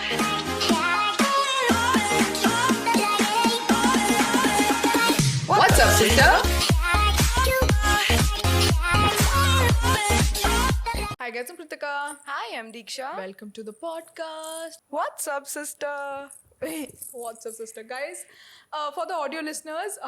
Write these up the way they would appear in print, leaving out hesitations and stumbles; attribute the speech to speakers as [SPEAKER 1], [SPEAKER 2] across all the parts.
[SPEAKER 1] What's up, sister?
[SPEAKER 2] Hi guys, I'm Kritika.
[SPEAKER 3] Hi, I'm Diksha.
[SPEAKER 2] Welcome to the podcast.
[SPEAKER 3] What's up, sister?
[SPEAKER 2] What's up, sister? Guys, for the audio listeners,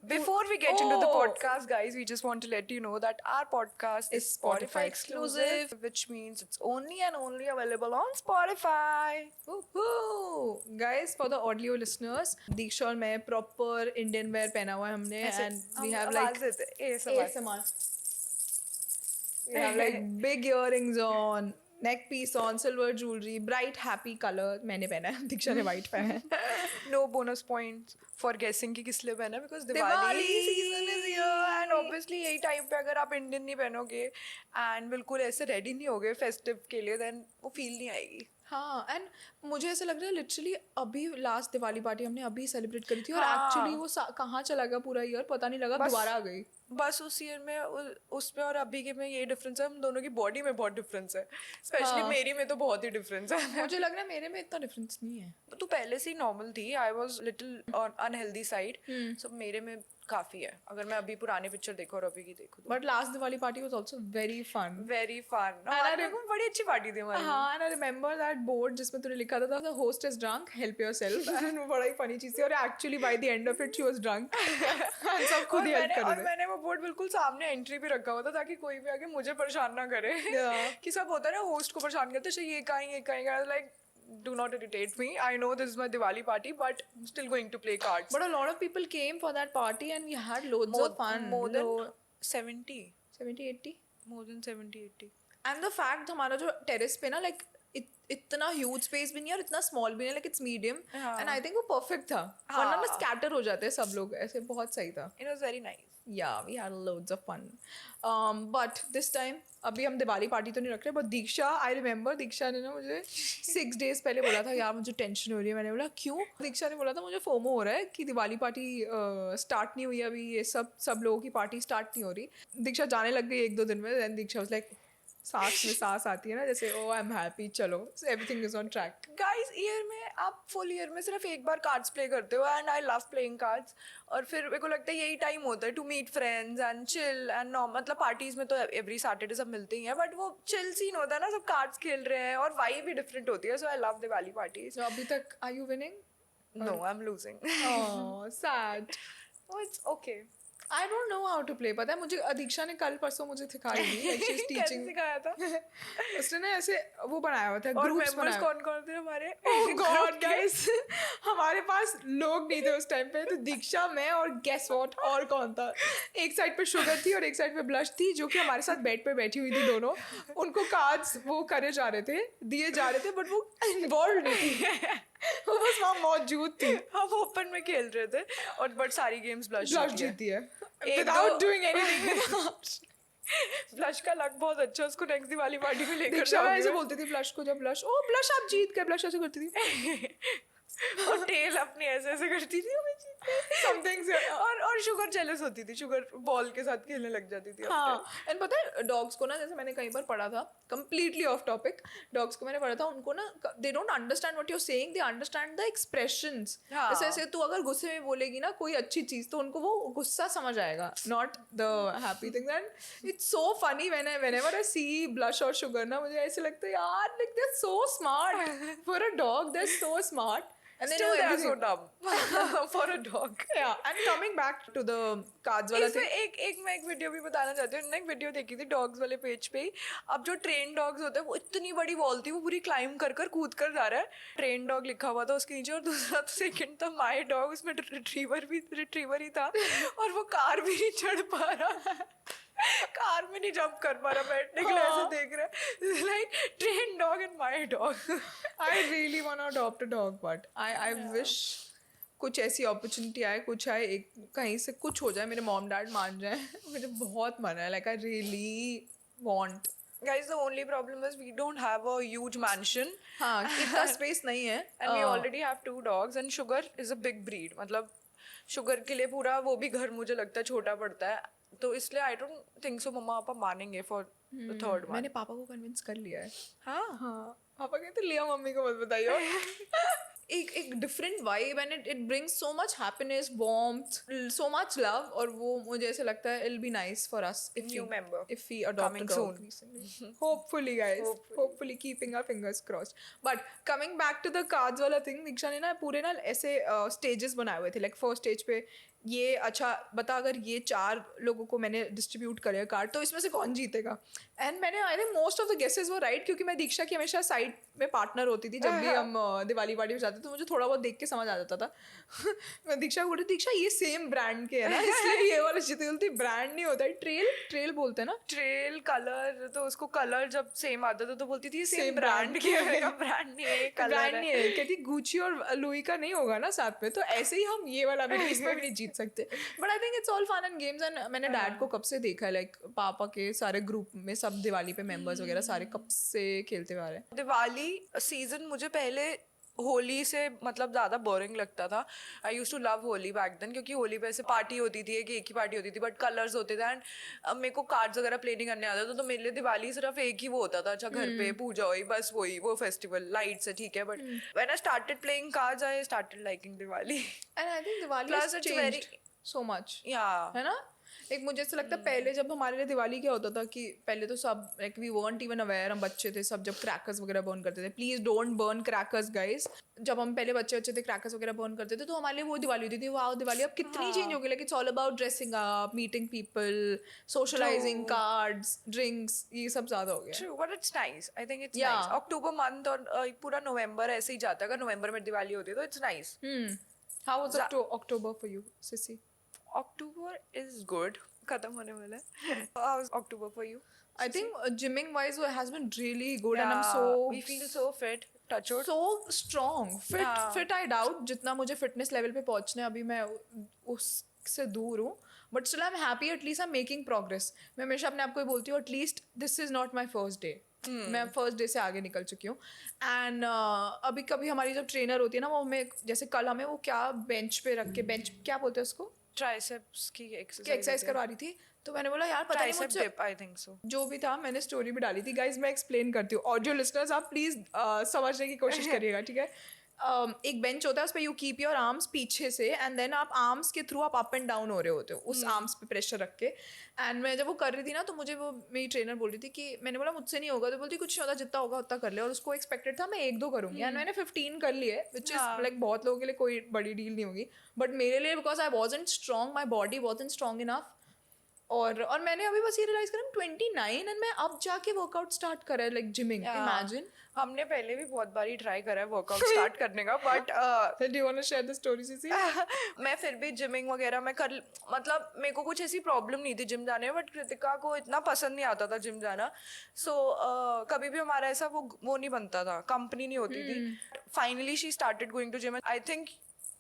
[SPEAKER 3] Before we get into the podcast, guys, we just want to let you know that our podcast is
[SPEAKER 2] Is
[SPEAKER 3] Spotify
[SPEAKER 2] Spotify
[SPEAKER 3] exclusive, which means it's only and only available on Spotify.
[SPEAKER 2] Woohoo! Guys, for the audio listeners, Diksha और मैं proper Indian wear पहना हुआ है हमने, and we have like ASMR. We have like big earrings on, neck piece on, silver jewelry, bright happy color. मैंने पहना है, दीक्षा ने white पहना है.
[SPEAKER 3] No bonus points for guessing कि किस लिए पहना है because
[SPEAKER 2] Diwali
[SPEAKER 3] Diwali season is here and obviously यही टाइम पे अगर आप इंडियन नहीं पहनोगे and बिल्कुल ऐसे रेडी नहीं होगे फेस्टिव के लिए then वो फील नहीं आएगी.
[SPEAKER 2] हाँ, एंड मुझे ऐसा लग रहा है लिटरली अभी लास्ट दिवाली पार्टी हमने अभी सेलिब्रेट करी थी और
[SPEAKER 3] हाँ.
[SPEAKER 2] एक्चुअली वो कहाँ चला गया पूरा ईयर पता नहीं लगा, दोबारा आ गई.
[SPEAKER 3] बस उस ईयर में उसमें और अभी के में ये डिफरेंस है, हम दोनों की बॉडी में बहुत डिफरेंस है, स्पेशली
[SPEAKER 2] हाँ.
[SPEAKER 3] मेरी में तो बहुत ही डिफरेंस है.
[SPEAKER 2] मुझे लग रहा है मेरे में इतना डिफरेंस नहीं है.
[SPEAKER 3] तू पहले से ही नॉर्मल थी, I was little on unhealthy side, so मेरे में काफी है अगर मैं अभी पुरानी पिक्चर देखूं और अभी की देखूं.
[SPEAKER 2] But last Diwali party was also very fun.
[SPEAKER 3] Very fun. बड़ी अच्छी पार्टी थी हमारी.
[SPEAKER 2] हाँ, and I remember that board जिसमें तूने लिखा था the host is drunk, help yourself, and वो बड़ा ही फनी चीज थी और actually by the end of it she was drunk. सब खुद ही हेल्प कर रहे थे.
[SPEAKER 3] मैंने वो बोर्ड बिल्कुल सामने एंट्री पे रखा हुआ था ताकि कोई भी आके मुझे परेशान ना करे. कि सब होता है ना होस्ट को परेशान करते हैं, ये कहीं like do not irritate me. I know this is my Diwali party, but I'm still going to play cards.
[SPEAKER 2] But a lot of people came for that party and we had loads of fun.
[SPEAKER 3] More than 70.
[SPEAKER 2] 70-80.
[SPEAKER 3] More than 70-80.
[SPEAKER 2] And the fact हमारा जो terrace पे ना like इतना huge space भी नहीं है और इतना स्मॉल भी नहीं, like it's medium, and I think वो परफेक्ट था. वरना ना स्कैटर हो जाते हैं सब लोग ऐसे. बहुत सही था.
[SPEAKER 3] It was very nice.
[SPEAKER 2] Yeah, we had loads of fun. But this time अभी हम दिवाली पार्टी तो नहीं रख रहे, बट दीक्षा, आई रिमेंबर दीक्षा ने ना मुझे 6 days पहले बोला था यार मुझे टेंशन हो रही है. मैंने बोला क्यों? दीक्षा ने बोला था मुझे फोमो हो रहा है कि दिवाली पार्टी स्टार्ट नहीं हुई अभी, ये सब लोगों की पार्टी स्टार्ट नहीं हो रही. दीक्षा जाने लग गई 1-2 दिन में. देन दीक्षा वाज लाइक सांस में सांस आती है ना जैसे, ओ आई एम हैप्पी, चलो everything is on track.
[SPEAKER 3] Guys, year में आप फुल ईयर में सिर्फ एक बार कार्ड्स प्ले करते हो and I love playing cards. और फिर मेरे को लगता है यही टाइम होता है to meet friends and chill and मतलब पार्टीज में तो एवरी सैटरडे सब मिलते ही हैं, बट वो चिल सीन होता है ना, सब कार्ड्स खेल रहे हैं और वाइब भी डिफरेंट होती है. So I love Diwali parties.
[SPEAKER 2] अभी तक are you winning?
[SPEAKER 3] No, I am losing.
[SPEAKER 2] Oh sad.
[SPEAKER 3] Oh, it's okay.
[SPEAKER 2] I don't know how to play. पता है मुझे दीक्षा ने कल परसों मुझे सिखाई थी. Like she's
[SPEAKER 3] कैसे
[SPEAKER 2] teaching.
[SPEAKER 3] सिखाया था?
[SPEAKER 2] उसने ना ऐसे वो बनाया हुआ था,
[SPEAKER 3] और
[SPEAKER 2] ग्रुप्स
[SPEAKER 3] मेंबर्स
[SPEAKER 2] बनाए.
[SPEAKER 3] कौन कौन थे हमारे?
[SPEAKER 2] Oh God, guys, हमारे पास लोग नहीं थे उस टाइम पे, तो दीक्षा, मैं और guess what और कौन था. एक साइड पे शुगर थी और एक साइड पे ब्लश थी, जो कि हमारे साथ बेड पे बैठी हुई थी दोनों. उनको कार्ड्स वो करे जा रहे थे, दिए जा रहे थे, बट वो इन्वॉल्व नहीं थी. वो बस वहाँ मौजूद थी.
[SPEAKER 3] हम ओपन में खेल रहे थे और बट सारी गेम्स ब्लश
[SPEAKER 2] जीती है
[SPEAKER 3] एक
[SPEAKER 2] without
[SPEAKER 3] दो-
[SPEAKER 2] doing anything.
[SPEAKER 3] ब्लश का लक बहुत अच्छा, उसको नेक्स्ट दिवाली पार्टी में लेकर
[SPEAKER 2] दीक्षा ऐसे
[SPEAKER 3] जाओगे.
[SPEAKER 2] बोलती थी ब्लश को, जब ब्लश, ओ ब्लश आप जीत गए, ब्लश ऐसे करती थी.
[SPEAKER 3] और टेल अपनी ऐसे ऐसे करती थी
[SPEAKER 2] समथिंग.
[SPEAKER 3] और शुगर जेलस होती थी, शुगर बॉल के साथ खेलने लग जाती थी.
[SPEAKER 2] हाँ, एंड पता है डॉग्स को ना, जैसे मैंने कहीं पर पढ़ा था, कंप्लीटली ऑफ टॉपिक, डॉग्स को मैंने पढ़ा था, उनको ना they don't understand what you are saying, they understand the expressions.
[SPEAKER 3] हाँ.
[SPEAKER 2] जैसे तू अगर गुस्से में बोलेगी ना कोई अच्छी चीज, तो उनको वो गुस्सा समझ आएगा, not the happy thing. And it's so funny whenever I see Blush और शुगर ना, मुझे ऐसे लगता है यार like they are so smart for a dog, they are so smart. And they
[SPEAKER 3] Still
[SPEAKER 2] know
[SPEAKER 3] they are
[SPEAKER 2] everything.
[SPEAKER 3] so dumb for a dog.
[SPEAKER 2] Yeah, and coming back to the cards वाला
[SPEAKER 3] इसमें
[SPEAKER 2] thing.
[SPEAKER 3] मैं एक video भी बताना चाहती हूँ. मैंने एक वीडियो देखी थी डॉग्स वाले पेज पे ही. अब जो ट्रेन डॉग्स होते हैं वो इतनी बड़ी वॉल थी, वो पूरी क्लाइम कर कूद कर जा रहा है. ट्रेन डॉग लिखा हुआ था उसके नीचे और दूसरा तो सेकंड था माय डॉग, उसमें रिट्रीवर ही था और वो कार भी नहीं चढ़ पा रहा. कार में नहीं जंप कर पा रहा, बैठने के लिए ऐसे देख रहा है. Like train dog and my dog.
[SPEAKER 2] I really want to adopt a dog, but I wish कुछ ऐसी अपॉर्चुनिटी आए, कुछ आए, एक कहीं से कुछ हो जाए, मेरे मॉम डैड मान जाए. मुझे बहुत मन है, like I really want.
[SPEAKER 3] Guys, the only problem is we don't have a huge mansion.
[SPEAKER 2] हाँ, इतना स्पेस नहीं है.
[SPEAKER 3] And we already have 2 dogs and Sugar is a big breed. मतलब शुगर के लिए पूरा वो भी घर मुझे लगता है छोटा पड़ता है. तो इसलिए आई डोंट थिंक सो मम्मा पापा मानेंगे फॉर द थर्ड वन.
[SPEAKER 2] मैंने पापा को कन्विंस कर लिया है.
[SPEAKER 3] हाँ
[SPEAKER 2] हाँ पापा कहते लिया मम्मी को मत बताइए. एक different vibe and it brings so much happiness warmth so much love. और वो मुझे ऐसा लगता है it be nice for us if
[SPEAKER 3] New member
[SPEAKER 2] if we adopt
[SPEAKER 3] coming
[SPEAKER 2] a dog
[SPEAKER 3] soon.
[SPEAKER 2] recently. Hopefully guys, hopefully keeping our fingers crossed. But coming back to the cards वाला thing, दीक्षा ने ना पूरे ना ऐसे stages बनाए हुए थे. Like first stage पे ये अच्छा बता अगर ये 4 लोगों को मैंने डिस्ट्रीब्यूट करे कार्ड तो इसमें से कौन जीतेगा. एंड मैंने I think most of the guesses वो राइट क्योंकि मैं दीक्षा की हमेशा साइड में पार्टनर होती थी जब भी हम दिवाली पार्टी में जाते तो मुझे थोड़ा बहुत देख के समझ आ जाता था. मैं दीक्षा को बोलती दीक्षा ये सेम ब्रांड के है ना इसलिए ये वाला जीते. बोलती ब्रांड नहीं होता है ट्रेल बोलते हैं ना.
[SPEAKER 3] ट्रेल कलर तो उसको कलर जब सेम आता था तो बोलती थी सेम
[SPEAKER 2] Same
[SPEAKER 3] ब्रांड
[SPEAKER 2] brand
[SPEAKER 3] के
[SPEAKER 2] के
[SPEAKER 3] है. ब्रांड नहीं है कलर
[SPEAKER 2] ब्रांड नहीं है. कहती गुची और लुई का नहीं होगा ना साथ में तो ऐसे ही हम ये वाला भी इसमें भी नहीं जीत सकते. But I think it's all fun and games. And मैंने डैड को कब से देखा है लाइक पापा के सारे ग्रुप में सब दिवाली पे मेंबर्स वगैरह सारे कब से खेलते हुए आ रहे हैं.
[SPEAKER 3] दिवाली सीजन मुझे पहले होली से मतलब ज़्यादा बोरिंग लगता था. I use to love Holi back then क्योंकि होली पे ऐसे पार्टी होती थी एक ही पार्टी होती थी बट कलर्स होते थे. एंड अब मेरे को कार्ड्स वगैरह प्ले नहीं करने आता था तो मेरे लिए दिवाली सिर्फ एक ही वो होता था. अच्छा घर पे पूजा हुई बस वही वो फेस्टिवल लाइट्स है ठीक है. But when I started playing cards I started liking Diwali.
[SPEAKER 2] And I think Diwali
[SPEAKER 3] Plus
[SPEAKER 2] has
[SPEAKER 3] it's
[SPEAKER 2] changed
[SPEAKER 3] very-
[SPEAKER 2] so much.
[SPEAKER 3] या
[SPEAKER 2] है ना. एक मुझे ऐसा लगता है पहले जब हमारे लिए दिवाली क्या होता था कि पहले तो सब like we weren't even aware. हम बच्चे थे सब जब क्रैकर्स वगैरह बर्न करते थे. Please don't burn crackers guys. जब हम पहले बच्चे थे क्रैकर्स वगैरह बर्न करते थे तो हमारे लिए वो दिवाली होती थी. वाओ दिवाली अब कितनी चेंज हो गई. Like it's all about dressing up meeting people socialising cards drinks ये सब ज्यादा हो गया.
[SPEAKER 3] True but it's nice. I think it's
[SPEAKER 2] Yeah.
[SPEAKER 3] Nice. October month और पूरा नवंबर ऐसे ही जाता है. अगर नवंबर में दिवाली होती है तो it's nice.
[SPEAKER 2] How was October for you, Sissy?
[SPEAKER 3] October is good. खत्म होने वाला है. How was October for you?
[SPEAKER 2] I think gymming wise has been really good and I'm
[SPEAKER 3] Yeah,
[SPEAKER 2] so
[SPEAKER 3] we feel so fit. Touch wood.
[SPEAKER 2] so strong.
[SPEAKER 3] Yeah.
[SPEAKER 2] Fit I doubt जितना मुझे fitness level पे पहुंचना है अभी मैं उससे दूर हूँ. But still I am happy at least I am making progress. मैं हमेशा अपने आप को ये बोलती हूँ at least this is not my first day. मैं फर्स्ट डे से आगे निकल चुकी हूँ. एंड अभी कभी हमारी जो ट्रेनर होती है ना वो हमें जैसे कल हमें वो क्या बेंच पे रख के बेंच क्या बोलते हैं उसको
[SPEAKER 3] Triceps की
[SPEAKER 2] कि
[SPEAKER 3] exercise.
[SPEAKER 2] एक्सरसाइज करवा रही थी. तो मैंने बोला यार पता नहीं
[SPEAKER 3] Tricep
[SPEAKER 2] मुझसे
[SPEAKER 3] dip, I think so.
[SPEAKER 2] जो भी था मैंने स्टोरी भी डाली थी. गाइज मैं एक्सप्लेन करती हूँ. ऑडियो लिसनर्स आप प्लीज समझने की कोशिश करिएगा ठीक है. एक बेंच होता है उस पर यू कीप योर आर्म्स पीछे से एंड देन आप आर्म्स के थ्रू आप अप एंड डाउन हो रहे होते हो उस आर्म्स पे प्रेशर रख के. एंड मैं जब वो कर रही थी ना तो मुझे वो मेरी ट्रेनर बोल रही थी कि मैंने बोला मुझसे नहीं होगा. तो बोलती कुछ नहीं होता जितना होगा उतना कर ले. और उसको एक्सपेक्टेड था मैं 1-2 करूंगी एंड मैंने 15 कर लिए विच इज लाइक बहुत लोगों के लिए कोई बड़ी डील नहीं होगी. बट मेरे लिए because I wasn't strong my body wasn't strong enough. और मैंने अभी बस ये रियलाइज करा 29 एंड मैं अब जाके वर्कआउट स्टार्ट करा है लाइक जिमिंग. इमेजिन.
[SPEAKER 3] हमने पहले भी बहुत बार ही ट्राई करा है वर्कआउट स्टार्ट करने का but
[SPEAKER 2] do you want to share the story CC?
[SPEAKER 3] मैं फिर भी जिमिंग वगैरह मैं कर मतलब मेरे को कुछ ऐसी प्रॉब्लम नहीं थी जिम जाने में. बट कृतिका को इतना पसंद नहीं आता था जिम जाना. सो कभी भी हमारा ऐसा वो नहीं बनता था. कंपनी नहीं होती थी. Finally she started going to gym. I think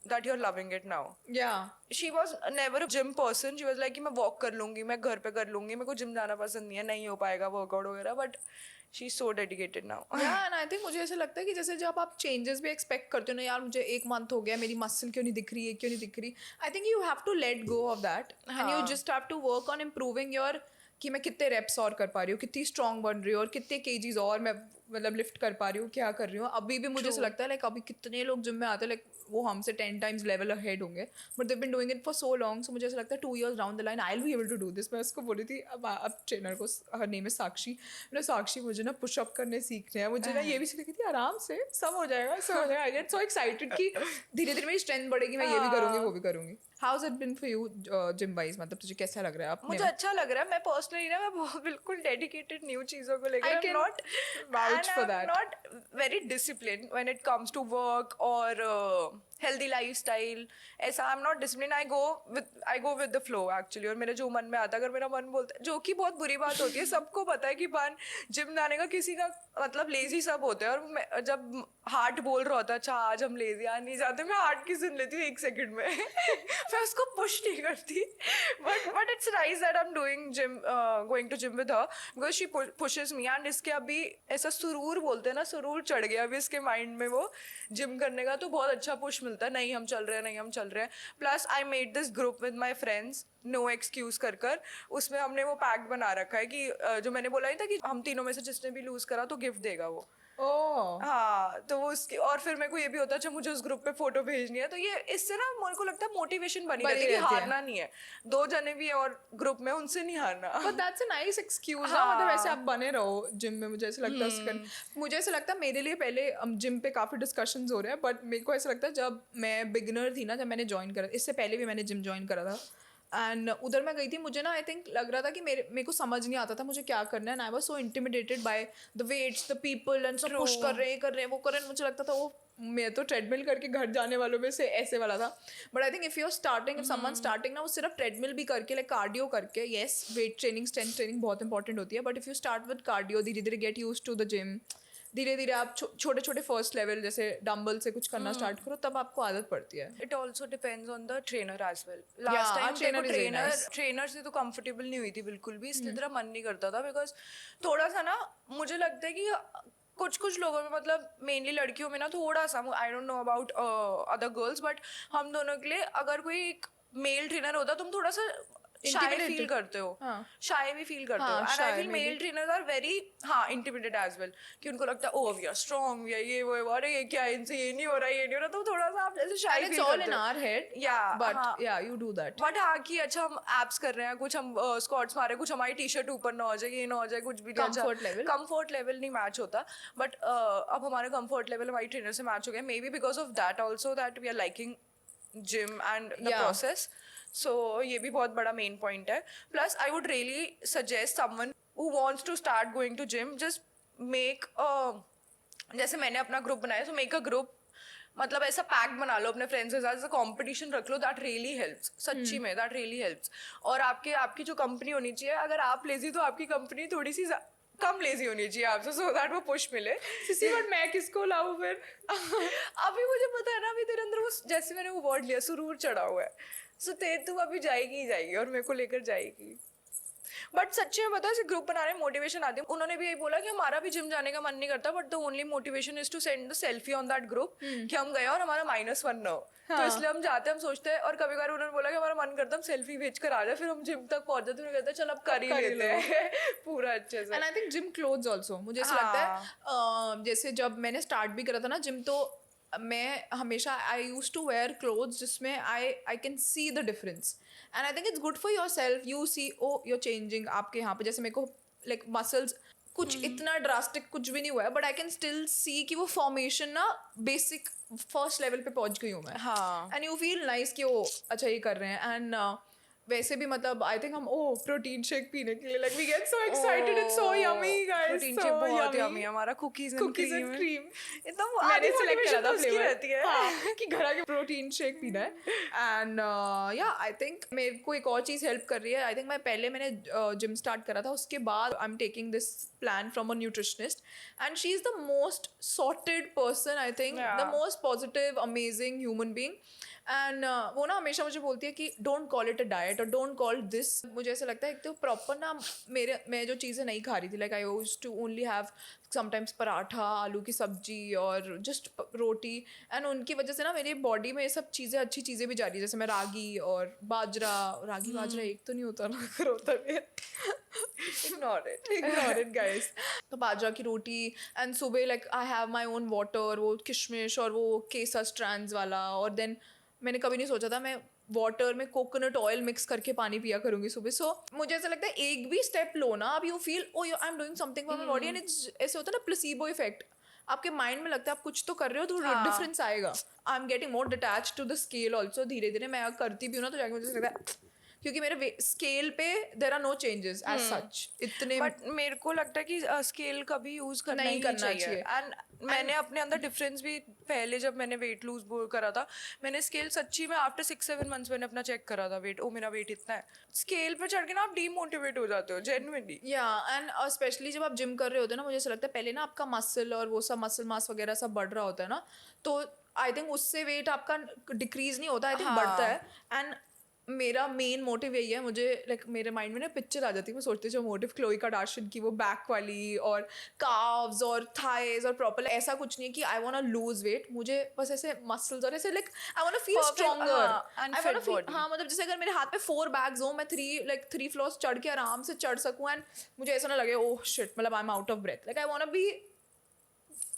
[SPEAKER 3] that you're loving it now.
[SPEAKER 2] Yeah.
[SPEAKER 3] She was never a gym person. She was like कि मैं walk कर लूँगी, मैं घर पे कर लूँगी, मेरे को जिम जाना पसंद नहीं है, नहीं हो पाएगा वर्कआउट वगैरह. But she is so dedicated now.
[SPEAKER 2] Yeah, and I think मुझे ऐसा लगता है कि जैसे जब आप चेंजेस भी एक्सपेक्ट करते हो ना यार मुझे 1 मंथ हो गया मेरी मसल क्यों नहीं दिख रही है क्यों नहीं दिख रही. I think you have to let go of that and you just have to work on improving your कि मैं कितने रेप्स और कर पा रही हूँ कितनी स्ट्रॉन्ग बन रही हूँ और कितने केजीज और मैं मतलब लिफ्ट कर पा रही हूँ क्या कर रही हूँ. अभी भी मुझे ऐसा लगता है लाइक अभी कितने लोग जिम में आते हैं लाइक वो हमसे 10 टाइम्स लेवल अहेड होंगे but they been doing it for so long. So मुझे ऐसा लगता है 2 years down the line I will be able to do this. मैं उसको बोली थी अब ट्रेनर को हर नेम है साक्षी. मैंने साक्षी मुझे ना पुशअप करने सीखने हैं मुझे ना ये भी सीखनी थी आराम से सब हो जाएगा सब हो जाएगा. आई गेट सो एक्साइटेड कि धीरे धीरे मेरी स्ट्रेंथ बढ़ेगी मैं ये भी करूँगी वो भी करूँगी. How is it been for you gym wise मतलब तुझे कैसा लग रहा है अपने?
[SPEAKER 3] मुझे अच्छा लग रहा है. मैं पर्सनली ना मैं बिल्कुल डेडिकेटेड न्यू चीज़ों को लेकर.
[SPEAKER 2] I can vouch for that.
[SPEAKER 3] Not very discipline when it comes to work और हेल्दी लाइफस्टाइल. ऐसा I am not discipline. I go with the flow actually. और मेरे जो मन में आता है अगर मेरा मन बोलता है जो कि बहुत बुरी बात होती है. सबको पता है कि मन जिम जाने का किसी का मतलब लेजी सब होते हैं. और जब हार्ट बोल रहा होता है अच्छा आज हम लेजी आज नहीं जाते मैं हार्ट की सुन लेती हूँ 1 सेकंड में. मैं उसको पुश नहीं करती. But it's nice that I am doing gym going to gym with her because she pushes me. And इसके अभी ऐसा सुरूर बोलते हैं ना, सुरूर चढ़ गया अभी इसके माइंड में वो जिम करने का, तो बहुत अच्छा पुश मिलता है, नहीं हम चल रहे हैं, नहीं हम चल रहे हैं। Plus I made this group with my friends, no excuse कर कर, उसमें हमने वो पैक्ट बना रखा है कि जो मैंने बोला ही था कि हम तीनों में से जिसने भी लूज करा तो गिफ्ट देगा वो।
[SPEAKER 2] ओह
[SPEAKER 3] हाँ, तो वो उसकी, और फिर मेरे को ये भी होता है अच्छा मुझे उस ग्रुप पे फोटो भेजनी है, तो ये इससे ना मेरे को लगता है मोटिवेशन बनी रहती है कि हारना नहीं है, 2 जने भी है और ग्रुप में, उनसे नहीं हारना।
[SPEAKER 2] But that's a nice excuse ना, मतलब ऐसे आप बने रहो जिम में। मुझे ऐसा लगता है मुझे ऐसा लगता है मेरे लिए पहले जिम पे काफ़ी डिस्कशंस हो रहे हैं, बट मेरे को ऐसा लगता है जब मैं बिगिनर थी ना, जब मैंने ज्वाइन करा, इससे पहले भी मैंने जिम ज्वाइन करा था, एंड उधर मैं गई थी, मुझे ना आई थिंक लग रहा था कि मेरे को समझ नहीं आता था मुझे क्या करना है, and I was so intimidated by the weights, the people, and सब पुश कर रहे हैं वो कर रहे हैं, मुझे लगता था वो मैं तो ट्रेडमिल करके घर जाने वालों में से ऐसे वाला था। But I think if you are starting, if someone starting ना, वो सिर्फ ट्रेडमिल भी करके, लाइक कार्डियो करके, yes weight training strength training बहुत इंपॉर्टेंट होती है, but if you start with cardio, धीरे धीरे get use to the gym, धीरे धीरे आप छोटे छोटे फर्स्ट लेवल जैसे डंबल से कुछ करना स्टार्ट करो, तब आपको आदत पड़ती है।
[SPEAKER 3] It also depends on the trainer as well. Last time trainer से तो कंफर्टेबल नहीं हुई थी बिल्कुल भी, इसलिए तेरा मन नहीं करता था, बिकॉज थोड़ा सा ना मुझे लगता है कि कुछ लोगों में, मतलब मेनली लड़कियों में ना थोड़ा सा, I don't know about other girls, but हम दोनों के लिए अगर कोई एक मेल ट्रेनर होता तुम थोड़ा सा शाय फील करते हो, शाय भी फील करते हो, and I feel male trainers are very intimidated as well, कि उनको लगता है oh we are strong, we are ये वो, अरे ये क्या, इनसे ये नहीं हो रहा, ये नहीं हो रहा, तो थोड़ा सा आप जैसे शाय फील करते हो।
[SPEAKER 2] इन आवर हेड, बट या यू डू दैट।
[SPEAKER 3] बट हाँ कि अच्छा हम एब्स कर रहे हैं, कुछ हम स्क्वाट्स मार रहे हैं, कुछ हमारी टी शर्ट ऊपर ना हो जाए, ये ना हो जाए, कुछ भी कंफर्ट लेवल नहीं मैच होता, बट अब हमारा कंफर्ट लेवल हमारी ट्रेनर से मैच हो गया, maybe because of that also that we are liking gym and the process. So ये भी बहुत बड़ा मेन पॉइंट है। Plus I would really suggest someone who wants to start going to gym, just make जैसे मैंने अपना group बनाया, so make a group, मतलब ऐसा पैक बना लो अपने फ्रेंड्स के साथ, ऐसा कंपटीशन रख लो, दैट रियली हेल्प्स, सच्ची में दैट रियली हेल्प्स। और आपकी जो कंपनी होनी चाहिए, अगर आप लेजी तो आपकी कंपनी थोड़ी सी कम लेजी होनी चाहिए आपसे, सो दैट वो पुश मिले।
[SPEAKER 2] सिसी बट मैं किसको लाऊं फिर?
[SPEAKER 3] अभी मुझे पता है ना, अभी तेरे अंदर वो, जैसे मैंने वो वर्ड लिया, सुरूर चढ़ा हुआ है, सो तू अभी जाएगी ही जाएगी और मेरे को लेकर जाएगी। बट सच्ची में पता है, ग्रुप बनाने में मोटिवेशन आती है। उन्होंने भी यही बोला कि हमारा भी जिम जाने का मन नहीं करता, but the only motivation is to send the selfie on that group कि हम गए और हमारा -1 ना हो, तो इसलिए हम जाते हैं, हम सोचते हैं। और कभी कभार उन्होंने बोला कि हमारा मन करता है हम सेल्फी भेज कर आ जाए, फिर हम जिम तक पहुंच जाते हैं, कहते हैं चल अब कर ही लेते हैं पूरा अच्छे से।
[SPEAKER 2] And I think gym clothes also, मुझे ऐसा लगता है जैसे जब मैंने स्टार्ट भी करा था ना जिम, तो मैं हमेशा I use to wear clothes जिसमें I can see the difference, and I think it's good for your self, you see oh you're changing. आपके यहाँ पे जैसे मेरे को लाइक मसल्स कुछ इतना ड्रास्टिक कुछ भी नहीं हुआ है, but I can still see कि वो फॉर्मेशन ना बेसिक फर्स्ट लेवल पे पहुंच गई हूँ मैं।
[SPEAKER 3] हाँ,
[SPEAKER 2] एंड यू फील नाइस कि वो अच्छा ये कर रहे हैं। एंड वैसे भी मतलब आई थिंक हम प्रोटीन शेक पीने के लिए, like we get so excited, it's so yummy guys,
[SPEAKER 3] protein shake बहुत यम्मी, हमारा कुकीज एंड क्रीम
[SPEAKER 2] एकदम मैंने सिलेक्ट करा था फ्लेवर
[SPEAKER 3] रहती है,
[SPEAKER 2] हाँ, कि घर आके प्रोटीन शेक पीना है। एंड या आई थिंक मेरे को एक और चीज़ हेल्प कर रही है। आई थिंक मैंने जिम स्टार्ट करा था, उसके बाद I am taking this plan from a nutritionist, and she is the most sorted person, I think the most positive amazing human being. And वो ना हमेशा मुझे बोलती है कि don't call it a diet और डोंट कॉल दिस। मुझे ऐसा लगता है एक तो प्रॉपर ना मैं जो चीज़ें नहीं खा रही थी, like I used to only have sometimes paratha, आलू की सब्जी और जस्ट रोटी, एंड उनकी वजह से ना मेरी बॉडी में ये सब चीज़ें, अच्छी चीज़ें भी जा रही है, जैसे मैं रागी और बाजरा एक तो नहीं होता ना, अगर होता भी ignore it guys। तो बाजरा की रोटी, एंड सुबह like I have my own water, वो किशमिश और वो केसर स्ट्रैंड्स वाला, और देन मैंने कभी नहीं सोचा था मैं वाटर में कोकोनट ऑयल मिक्स करके पानी पिया करूंगी सुबह। सो मुझे ऐसा लगता है एक भी स्टेप लो ना, अब you feel oh I am doing something for my body, and it's ऐसे होता है ना प्लेसिबो इफेक्ट, आपके माइंड में लगता है आप कुछ तो कर रहे हो तो डिफरेंस आएगा। I am getting more detach to the scale also, धीरे धीरे मैं करती भी हूँ ना, तो जाके मुझे लगता है क्योंकि मेरे स्केल पे there are no changes as such इतने,
[SPEAKER 3] बट मेरे को लगता है कि स्केल कभी यूज करना नहीं चाहिए। एंड मैंने अपने अंदर डिफरेंस भी, पहले जब मैंने वेट लूज करा था, मैंने स्केल सच्ची में आफ्टर 6-7 मंथ्स मैंने अपना चेक करा था वेट, ओ मेरा वेट इतना है। स्केल पे चढ़ के ना आप डीमोटिवेट हो जाते हो जेन्युइनली।
[SPEAKER 2] या एंड स्पेशली जब आप जिम कर रहे होते हैं ना, मुझे ऐसा लगता है पहले ना आपका मसल और वो सब मसल मास वगैरह सब बढ़ रहा होता है ना, तो आई थिंक उससे वेट आपका डिक्रीज नहीं होता, आई थिंक बढ़ता है। एंड मेरा मेन मोटिव यही है, मुझे लाइक मेरे माइंड में ना पिक्चर आ जाती है, मैं सोचती हूँ जो मोटिव क्लोई कार्दाशियन की वो बैक वाली और काव्स और थाइज और प्रॉपर ऐसा कुछ नहीं है कि I want to lose weight, मुझे बस ऐसे मसल्स और ऐसे like I want to feel
[SPEAKER 3] Perfect,
[SPEAKER 2] stronger,
[SPEAKER 3] हाँ, and
[SPEAKER 2] I want
[SPEAKER 3] fit
[SPEAKER 2] to feel,
[SPEAKER 3] body.
[SPEAKER 2] हाँ मतलब जैसे अगर मेरे हाथ में 4 बैग्स हो, मैं 3 फ्लोर्स चढ़ के आराम से चढ़ सकूँ एंड मुझे ऐसा ना लगे ओह शिट मतलब I am out of breath, like I want to be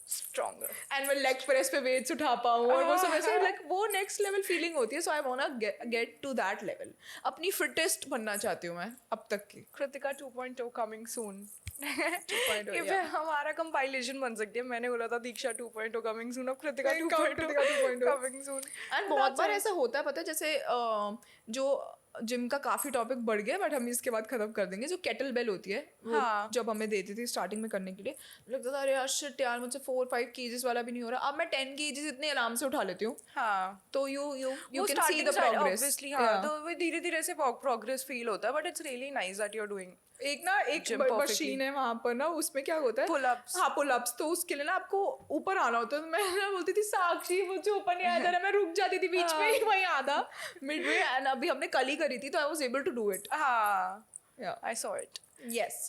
[SPEAKER 3] Stronger.
[SPEAKER 2] And मैं लेग प्रेस पे वेट्स उठा पाऊँ और वो सब ऐसे लाइक वो नेक्स्ट लेवल फीलिंग होती है, so I want get to that level, अपनी फिटेस्ट बनना चाहती हूँ मैं अब तक की।
[SPEAKER 3] Kritika 2.0 coming soon.
[SPEAKER 2] 2.0,
[SPEAKER 3] ये
[SPEAKER 2] yeah.
[SPEAKER 3] हमारा कंपाइलेशन बन सकती है. मैंने बोला था दीक्षा 2.0 coming soon, अब कृतिका
[SPEAKER 2] नहीं, कृतिका 2.0
[SPEAKER 3] coming soon.
[SPEAKER 2] एंड बहुत बार ऐसा होता है पता है, जैसे जो जिम का काफी टॉपिक बढ़ गया बट हम इसके बाद खत्म कर देंगे, जो केटल बेल होती है वो
[SPEAKER 3] हाँ.
[SPEAKER 2] जब हमें देती थी स्टार्टिंग में करने के लिए, लगता था अरे यार शिट यार मुझसे 4-5 केजीज वाला भी नहीं हो रहा, अब मैं 10 केजीज इतने आराम से उठा लेती हूँ,
[SPEAKER 3] हाँ.
[SPEAKER 2] तो यू
[SPEAKER 3] वो
[SPEAKER 2] can see
[SPEAKER 3] starting
[SPEAKER 2] the
[SPEAKER 3] side
[SPEAKER 2] progress.
[SPEAKER 3] obviously, हाँ, तो वो धीरे धीरे से प्रोग्रेस फील होता है, but it's really nice that you are doing
[SPEAKER 2] एक ना एक
[SPEAKER 3] Gym perfectly.
[SPEAKER 2] मशीन है वहां पर ना, उसमें क्या होता है
[SPEAKER 3] Pull-ups.
[SPEAKER 2] हाँ पुल-अप्स, तो उसके लिए ना आपको ऊपर आना होता है, तो मैं ना बोलती थी साक्षी मुझे ऊपर नहीं आया जा रहा, मैं रुक जाती थी बीच में ही वहीं आधा मिडवे, एंड अभी हमने कल ही करी थी तो I was able to do it.
[SPEAKER 3] हाँ,
[SPEAKER 2] yeah
[SPEAKER 3] I saw it.
[SPEAKER 2] Yes,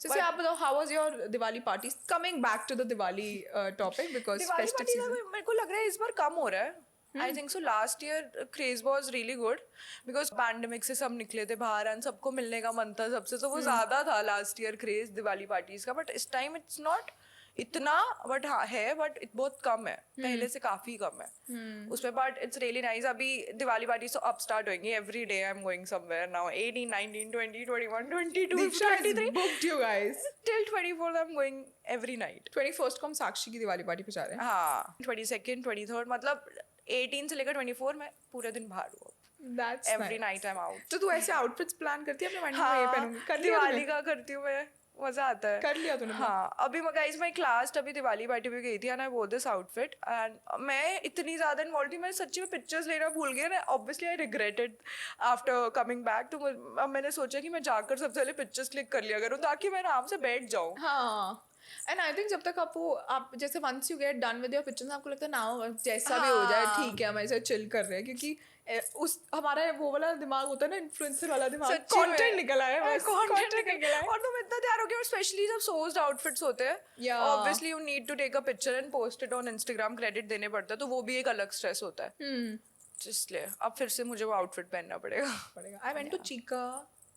[SPEAKER 2] जैसे आप बताओ how was your Diwali party, coming back to the Diwali topic because
[SPEAKER 3] Diwali
[SPEAKER 2] festive
[SPEAKER 3] party
[SPEAKER 2] season.
[SPEAKER 3] मेरे को लग रहा है इस बार कम हो रहा है. आई think so last year craze was really good because pandemic से सब निकले थे बाहर एंड सबको मिलने का मन था सबसे, तो वो ज्यादा था last year craze Diwali parties का, बट इस टाइम इट्स नॉट इतना, बट हाँ है, बट बहुत कम है, पहले से काफी कम है उसमें, बट इट्स रियली नाइस. अभी दिवाली पार्टी तो अब स्टार्ट होंगी, every day I am going somewhere now. 18, 19, 20, 21, 22,
[SPEAKER 2] Diksha has
[SPEAKER 3] 23
[SPEAKER 2] booked you guys.
[SPEAKER 3] till 24 I'm going every night.
[SPEAKER 2] 21st को हम साक्षी की दिवाली पार्टी पे जा रहे हैं।
[SPEAKER 3] हाँ, 22nd, 23rd, मतलब 18 से लेकर 24 मैं पूरे दिन बाहर हूँ.
[SPEAKER 2] That's
[SPEAKER 3] every
[SPEAKER 2] nice.
[SPEAKER 3] Night I am out.
[SPEAKER 2] तो तू ऐसे आउटफिट्स प्लान करती है अपने माइंड में, मैं ये
[SPEAKER 3] हाँ,
[SPEAKER 2] पहनूंगी, कर लिया
[SPEAKER 3] दिवाली
[SPEAKER 2] तूने?
[SPEAKER 3] का करती हूँ मैं, मजा आता है.
[SPEAKER 2] कर लिया तूने?
[SPEAKER 3] हाँ, अभी मैं गाइस मैं क्लास अभी दिवाली पार्टी में गई थी एंड आई वोर दिस आउटफिट एंड मैं इतनी ज्यादा इन्वॉल्व थी, मैं सच्ची में पिक्चर्स लेना भूल गई ना. Obviously I regretted after coming back, तो अब मैंने सोचा कि मैं जाकर सबसे पहले पिक्चर्स क्लिक कर लिया करूँ ताकि मैं आराम से बैठ जाऊँ.
[SPEAKER 2] हाँ, एंड आई थिंक जब तक आप जैसे once you get done with your pictures आपको लगता है ना जैसा भी हो जाए ठीक है, हम ऐसे चिल कर रहे हैं, क्योंकि उस हमारा वो वाला दिमाग होता है ना, इन्फ्लुएंसर वाला दिमाग, कंटेंट निकल आया है, बस कंटेंट निकल आया है।
[SPEAKER 3] और तुम इतना तैयार हो गए, और स्पेशली जब सोज्ड आउटफिट्स होते हैं,
[SPEAKER 2] Yeah.
[SPEAKER 3] Obviously you need to take a picture and post it on Instagram, credit देने पड़ता है, तो वो भी एक अलग स्ट्रेस होता है. इसलिए अब फिर से मुझे वो आउटफिट पहनना पड़ेगा.
[SPEAKER 2] I went to Chica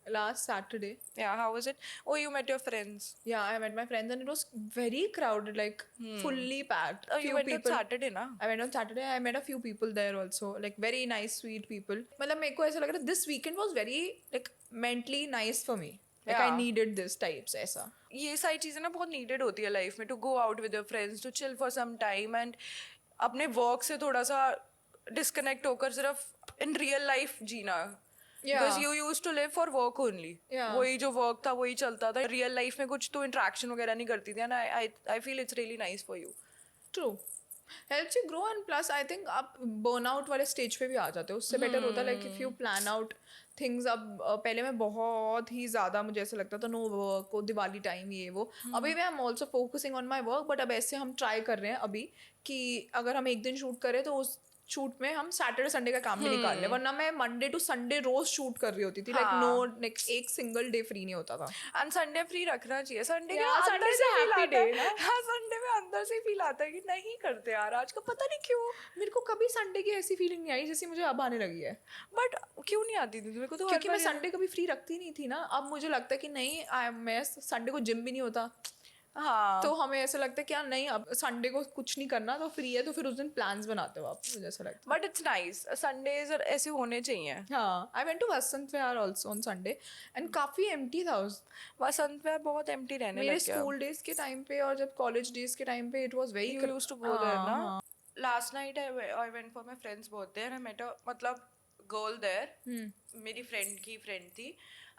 [SPEAKER 2] last Saturday.
[SPEAKER 3] Yeah, how was it? Oh, you met your friends.
[SPEAKER 2] Yeah, I met my friends and it was very crowded, like fully packed.
[SPEAKER 3] Oh, you went on Saturday, na?
[SPEAKER 2] I went on Saturday. I met a few people there also, like very nice, sweet people. मतलब मेरे को ऐसा लग रहा है this weekend was very like mentally nice for me. Like I
[SPEAKER 3] Yeah.
[SPEAKER 2] needed this types ऐसा.
[SPEAKER 3] ये सारी चीज़ें ना बहुत needed होती है लाइफ में, to go out with your friends, to chill for some time and अपने वर्क से थोड़ा सा डिस्कनेक्ट होकर सिर्फ इन रियल लाइफ जीना. Because you used to live for work only.
[SPEAKER 2] Yeah.
[SPEAKER 3] वही जो वर्क था वही चलता था, रियल लाइफ में कुछ तो इंटरेक्शन वगैरह नहीं करती थी, and I feel it's really nice for you.
[SPEAKER 2] True. Helps you grow and plus I think आप burnout वाले स्टेज पे भी आ जाते हो, उससे बेटर होता है like if you plan out things. अब पहले मैं बहुत ही ज़्यादा मुझे ऐसा लगता था नो वर्क को दिवाली टाइम ये वो, अभी मैं I am also focusing on my work, but अब ऐसे हम ट्राई कर रहे हैं अभी कि अगर हम एक दिन शूट करें तो उस शूट में हम सैटरडे संडे का काम भी निकाल लें, वरना मैं मंडे टू संडे रोज शूट कर रही होती थी, लाइक नो नेक्स्ट एक सिंगल डे फ्री नहीं होता था.
[SPEAKER 3] एंड संडे फ्री रखना चाहिए. संडे के
[SPEAKER 2] Yeah,
[SPEAKER 3] अंदर
[SPEAKER 2] Sunday
[SPEAKER 3] से
[SPEAKER 2] is a
[SPEAKER 3] फील
[SPEAKER 2] happy
[SPEAKER 3] आता है.
[SPEAKER 2] day, ना?
[SPEAKER 3] हाँ, संडे में अंदर से फील आता है कि नहीं करते यार आज का, पता नहीं क्यों.
[SPEAKER 2] मेरे को कभी संडे की ऐसी फीलिंग नहीं आई जैसी मुझे अब आने लगी है,
[SPEAKER 3] बट क्यों नहीं आती थी मेरे को, तो
[SPEAKER 2] क्योंकि मैं संडे कभी फ्री रखती नहीं थी ना. अब मुझे लगता है कि नहीं मैं संडे को जिम भी नहीं होता,
[SPEAKER 3] हाँ,
[SPEAKER 2] तो हमें ऐसा लगता है कि यार नहीं अब संडे को कुछ नहीं करना तो फ्री है, तो फिर उस दिन प्लान्स बनाते हो आप, मुझे ऐसा लगता
[SPEAKER 3] बट इट्स नाइस. संडेज ऐसे होने चाहिए.
[SPEAKER 2] है. हाँ, I went to Vasant Vihar also on Sunday and काफी एम्प्टी था
[SPEAKER 3] वसंत में बहुत एम्प्टी रहने
[SPEAKER 2] मेरे
[SPEAKER 3] लग गया.
[SPEAKER 2] स्कूल डेज के टाइम पे और जब कॉलेज डेज के टाइम पे it was very
[SPEAKER 3] You used to go there, ना? Last night I went for my friend's birthday and I met a मतलब girl there. मेरी फ्रेंड की फ्रेंड थी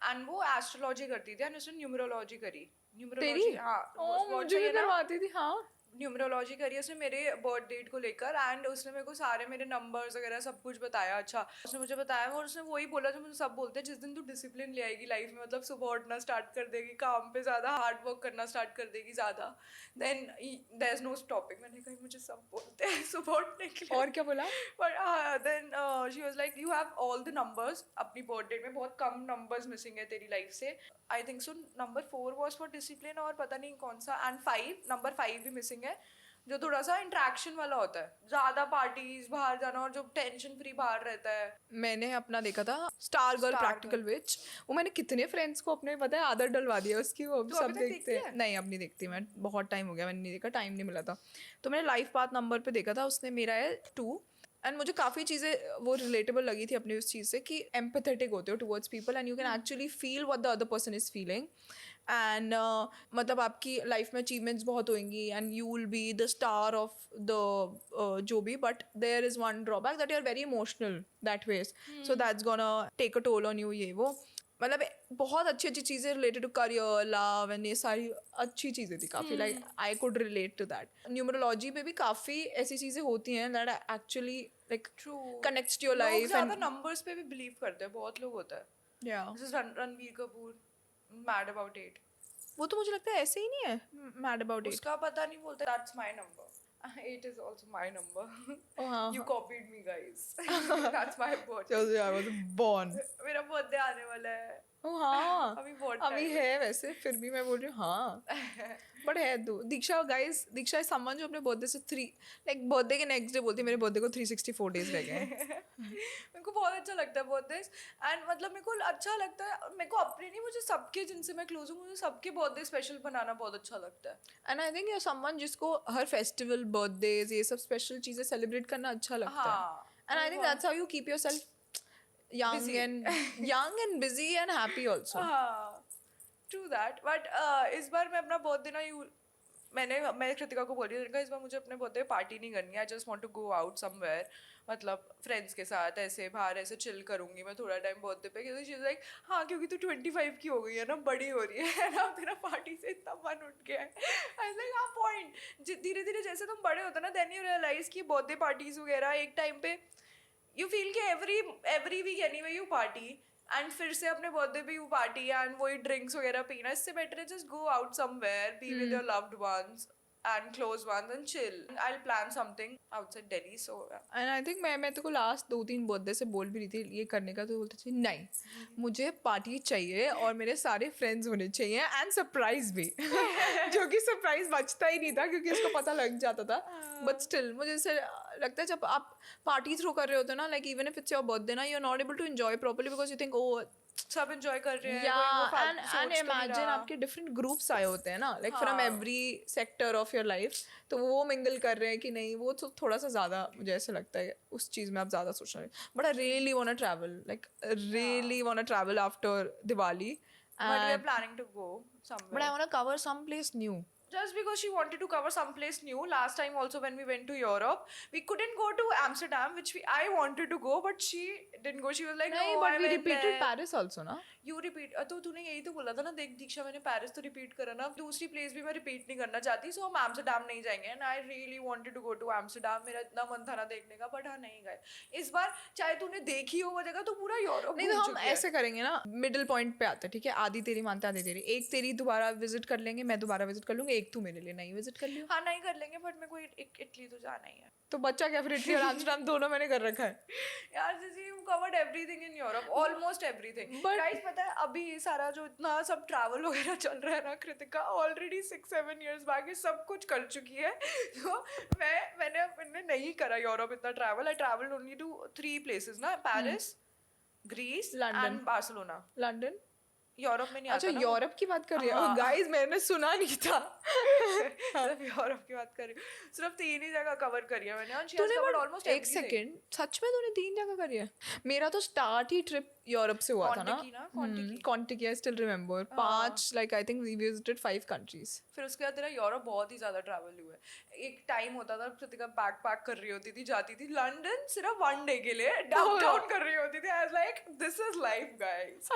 [SPEAKER 3] एंड वो एस्ट्रोलॉजी करती थी एंड उसने न्यूमरोलॉजी करी.
[SPEAKER 2] तेरी
[SPEAKER 3] न्यूमरोलॉजी, हाँ,
[SPEAKER 2] ओ मुझे भी करवाती थी. हाँ,
[SPEAKER 3] न्यूमरोलॉजी करी है उसने मेरे बर्थ डेट को लेकर, एंड उसने मेरे को सारे मेरे नंबर्स वगैरह सब कुछ बताया। अच्छा उसने मुझे बताया, और उसने वही बोला जो मुझे सब बोलते हैं, जिस दिन तू डिसिप्लिन ले आएगी लाइफ में, मतलब सुबह उठना स्टार्ट कर देगी, काम पे ज़्यादा हार्ड वर्क करना स्टार्ट कर देगी ज़्यादा, then there is no stopping. मैंने कहा मुझे सब बोलते हैं सुबह उठने के लिए।
[SPEAKER 2] और क्या बोला?
[SPEAKER 3] But then she was like you have all the numbers, अपनी बर्थ डेट में बहुत कम नंबर्स मिसिंग है तेरी लाइफ से। I think so number 4 was for discipline, और पता नहीं कौन सा, एंड 5, नंबर 5 भी मिसिंग है, जो थोड़ा सा इंट्रैक्शन वाला होता है, ज़्यादा पार्टीज बाहर जाना, और जो टेंशन फ्री बाहर रहता है।
[SPEAKER 2] मैंने अपना देखा था स्टार गर्ल प्रैक्टिकल विच, वो मैंने कितने फ्रेंड्स को अपने पता है आदत डलवा दिया उसकी, वो
[SPEAKER 3] तो
[SPEAKER 2] सब
[SPEAKER 3] अभी तक
[SPEAKER 2] देखते
[SPEAKER 3] देखती
[SPEAKER 2] हैं।
[SPEAKER 3] है?
[SPEAKER 2] नहीं अब नहीं देखती मैं, बहुत टाइम हो गया मैंने नहीं देखा, टाइम नहीं मिला था। तो मैंने लाइफ पाथ नंबर पे देखा था, उसने मेरा है 2, एंड मुझे काफ़ी चीज़ें वो रिलेटेबल लगी थी अपनी उस चीज़ से कि एम्पैथेटिक होते हो towards people and you can actually feel what the other person is feeling, and मतलब आपकी लाइफ में अचीवमेंट्स बहुत होंगी and you will be the star of the जो भी, but there is one drawback that you are very emotional that ways, so that's gonna take a toll on you, ये वो मतलब बहुत अच्छी अच्छी चीज़ें related to career, love and ये सारी अच्छी चीज़ें थी काफ़ी, like I could relate to that. Numerology में भी काफ़ी ऐसी चीज़ें होती हैं that actually like
[SPEAKER 3] true,
[SPEAKER 2] connects to your
[SPEAKER 3] long
[SPEAKER 2] life
[SPEAKER 3] ज़्यादा
[SPEAKER 2] एंड
[SPEAKER 3] नंबर्स पे भी बिलीव करते हैं, बहुत लोग होता है।
[SPEAKER 2] या
[SPEAKER 3] this is Ranveer Kapoor, mad about it.
[SPEAKER 2] वो तो मुझे लगता है ऐसे ही नहीं है मैड अबाउट इट।
[SPEAKER 3] उसका पता नहीं, बोलते that's my number, 8 is also my number.
[SPEAKER 2] हाँ
[SPEAKER 3] You copied me guys. That's my birthday.
[SPEAKER 2] चलो आई वाज बोर्न।
[SPEAKER 3] मेरा बर्थडे आने वाला है।
[SPEAKER 2] ओ हाँ
[SPEAKER 3] अभी बहुत
[SPEAKER 2] अभी
[SPEAKER 3] time
[SPEAKER 2] है वैसे, फिर भी मैं बोल रही हूँ हाँ, बट है दो। दीक्षा गाइस, दीक्षा इज समवन जो अपने बर्थडे से 3 लाइक बर्थडे के नेक्स्ट डे बोलती है मेरे बर्थडे को 364 डेज रह गए हैं।
[SPEAKER 3] मेरे को बहुत अच्छा लगता है बर्थडेज, एंड मतलब मेरे को अच्छा लगता है, और मेरे को अपने नहीं, मुझे सबके जिनसे मैं क्लोज हूँ, मुझे सबके बर्थडे स्पेशल बनाना बहुत अच्छा लगता है।
[SPEAKER 2] And I think you are someone जिसको हर फेस्टिवल, बर्थडेज, ये सब स्पेशल चीजें सेलिब्रेट करना अच्छा लगता है,
[SPEAKER 3] हाँ,
[SPEAKER 2] and I think that's how you keep yourself
[SPEAKER 3] Busy.
[SPEAKER 2] young and busy and happy also.
[SPEAKER 3] हाँ, ट्रू दैट, बट इस बार मैं अपना बर्थडे ना मैं कृतिका को बोल रही थी इस बार मुझे अपने बर्थडे पार्टी नहीं करनी है, I just want to go out somewhere, मतलब फ्रेंड्स के साथ ऐसे बाहर ऐसे चिल करूंगी मैं थोड़ा टाइम बर्थडे पे, क्योंकि शी इज लाइक हाँ क्योंकि तू 25 की हो गई है ना, बड़ी हो रही है ना, तेरा पार्टी से इतना मन उठ गया है। आई लाइक हाँ पॉइंट, धीरे धीरे जैसे तुम बड़े होते ना, देन यू रियलाइज कि बर्थडे पार्टीज वगैरह एक टाइम पे यू फील कि every week anyway you party, and फिर से अपने बर्थडे पे यू पार्टी एंड वही ड्रिंक्स वगैरह पीना, इससे बेटर है just go out somewhere, be with your loved ones and close ones and chill. I'll plan something outside Delhi, so yeah.
[SPEAKER 2] And I think मैं तो को लास्ट 2-3 बर्थडे से बोल भी रही थी ये करने का, तो बोलते थे नहीं मुझे पार्टी चाहिए और मेरे सारे फ्रेंड्स होने चाहिए एंड सरप्राइज भी जो कि सरप्राइज बचता ही नहीं था क्योंकि उसको पता लग जाता था, बट स्टिल मुझे ऐसे लगता है जब आप पार्टी थ्रो कर रहे होते हो ना, like even if it's your birthday ना, you are not able to enjoy properly because you think oh
[SPEAKER 3] सब एंजॉय कर रहे हैं,
[SPEAKER 2] एंड इमेजिन आपके डिफरेंट ग्रुप्स आए होते हैं ना, like from every sector of your life, तो वो मिंगल कर रहे हैं कि नहीं, वो तो थोड़ा सा ज़्यादा मुझे ऐसा लगता है उस चीज़ में आप ज़्यादा सोच रहे हैं। But I really want to travel, like really want to travel after Diwali,
[SPEAKER 3] but we are planning to go somewhere.
[SPEAKER 2] But I want to cover some place new.
[SPEAKER 3] Just because she wanted to cover someplace new. Last time also when we went to Europe, we couldn't go to Amsterdam, which I wanted to go, but she didn't go. She was like,
[SPEAKER 2] नहीं,
[SPEAKER 3] no,
[SPEAKER 2] but
[SPEAKER 3] I
[SPEAKER 2] we
[SPEAKER 3] went
[SPEAKER 2] repeated
[SPEAKER 3] there.
[SPEAKER 2] Paris also ना.
[SPEAKER 3] You repeat. तो तूने यही तो बोला था ना, देख दीक्षा मैंने पेरिस तो रिपीट करा ना, दूसरी प्लेस भी मैं रिपीट नहीं करना चाहती, सो हम एम्स्टरडैम नहीं जाएंगे, and I really wanted to go to Amsterdam, मेरा इतना मन था ना देखने का, बट हाँ नहीं गए इस बार। चाहे तूने देखी हो वो जगह, तो पूरा यूरोप
[SPEAKER 2] नहीं, तो हम ऐसे करेंगे ना, मिडिल पॉइंट पे आते हैं, ठीक है, आधी तेरी मानते आधी तेरी, एक तेरी दोबारा विजिट कर लेंगे, मैं दोबारा विजिट कर लूंगी, एक तू मेरे लिए नहीं विजिट कर लियो.
[SPEAKER 3] हाँ नहीं कर लेंगे, बट मेरे को इटली तो जाना ही है।
[SPEAKER 2] तो बच्चा क्या, फिर इटली और एम्स्टरडैम दोनों मैंने कर रखा है
[SPEAKER 3] यार जैसे you covered everything in Europe, almost everything.
[SPEAKER 2] But-
[SPEAKER 3] guys पता है अभी सारा जो इतना सब ट्रैवल वगैरह चल रहा है ना, कृतिका ऑलरेडी 6-7 years बैक ये सब कुछ कर चुकी है, तो मैंने नहीं करा यूरोप इतना travel. I travelled only to 3 places ना, Paris, Greece
[SPEAKER 2] London.
[SPEAKER 3] And Barcelona.
[SPEAKER 2] London.
[SPEAKER 3] Europe में नहीं
[SPEAKER 2] अच्छा
[SPEAKER 3] आता ना,
[SPEAKER 2] यूरोप की बात कर रही है,
[SPEAKER 3] हाँ।
[SPEAKER 2] गाइस मैंने सुना नहीं था.
[SPEAKER 3] सिर्फ यूरोप की बात कर रही हूँ, सिर्फ 3 ही जगह कवर करी है मैंने, और she has
[SPEAKER 2] तूने
[SPEAKER 3] covered
[SPEAKER 2] बट
[SPEAKER 3] almost
[SPEAKER 2] एक
[SPEAKER 3] everything.
[SPEAKER 2] सेकंड, सच में तूने 3 जगह करी है? मेरा तो स्टार्ट ही ट्रिप यूरोप से हुआ था ना, Contiki, I still remember 5, like I think we visited 5 countries.
[SPEAKER 3] फिर उसके बाद तेरा यूरोप बहुत ही ज्यादा ट्रैवल हुआ है। एक टाइम होता था कृतिका बैक पैक कर रही होती थी, जाती थी लंदन सिर्फ 1 day के लिए, डाउनटाउन कर रही होती थी। I was like this is life guys.